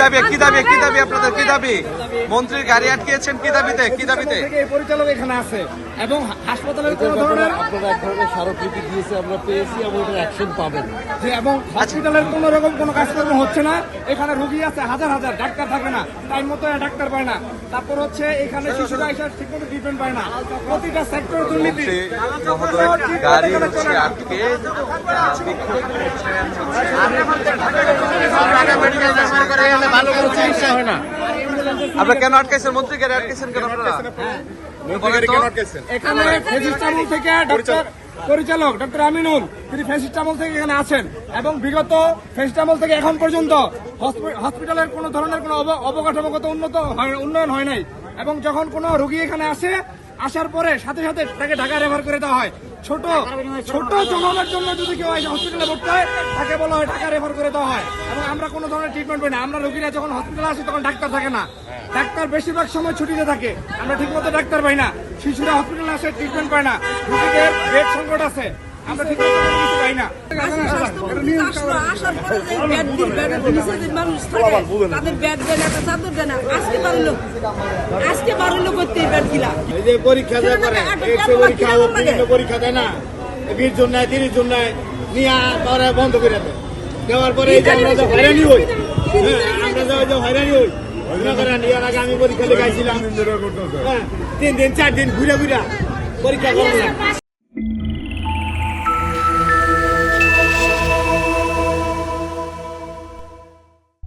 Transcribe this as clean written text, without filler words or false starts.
দাবি আপনাদের কি দাবি? মন্ত্রীর গাড়ি আটকিয়েছেন কি দাবিতে? পরিচালক এখানে আছে এবং হাসপাতালের কোনো ধরনের আপনারা এক ধরনের স্মারকলিপি দিয়েছে, আমরা পেয়েছি এবং এটার অ্যাকশন পাবেন। যে এবং হসপিটালের কোনো রকম কোনো কাজকর্ম হচ্ছে না। এখানে রোগী আছে হাজার হাজার, ডাক্তার থাকে না, টাইম মতো ডাক্তার পায় না। তারপর হচ্ছে এখানে শিশুরা এসে ঠিক মতো ট্রিটমেন্ট পায় না। প্রতিটা সেক্টর দুর্নীতি। গাড়ি হচ্ছে আটকে বিক্ষোভ করছেন। আপনারা কেন আটকাইছেন? মন্ত্রী গাড়ি আটকাইছেন কেন আপনারা? এখানে ফেসিস্টামল থেকে ডক্টর পরিচালক ডক্টর আমিনুল, তিনি ফেসিস্টামল থেকে এখানে আছেন এবং বিগত ফেসিস্টামল থেকে এখন পর্যন্ত হসপিটালের কোনো ধরনের কোনো অবকাঠামোগত উন্নয়ন হয় নাই। এবং যখন কোনো রোগী এখানে আসার পরে সাথে সাথে তাকে ঢাকা রেফার করে দেওয়া হয়। ছোট জমানোর জন্য যদি কেউ হসপিটালে ভর্তি হয় তাকে বলা হয় ঢাকা রেফার করে দেওয়া হয় এবং আমরা কোনো ধরনের ট্রিটমেন্ট পাই না। আমরা রোগীরা যখন হসপিটালে আসি তখন ডাক্তার থাকে না, ডাক্তার বেশিরভাগ সময় ছুটিতে থাকে, আমরা ঠিকমতো ডাক্তার পাই না। শিশুরা হসপিটালে আসে ট্রিটমেন্ট পায় না, রোগীদের বেড সংকট আছে, আমরা ঠিকমতো কোনো কিছু পাই না। পরীক্ষা পরীক্ষা দেয় না, 20 জন নেয় 30 জন নেয় নিয়ে বন্ধ করে দেয়। দেওয়ার পরে হয়রানি হই, আমরা হয়রানি হই। আমি পরীক্ষা লেখাইছিলাম 3 দিন 4 দিন ঘুরে পরীক্ষা করলাম।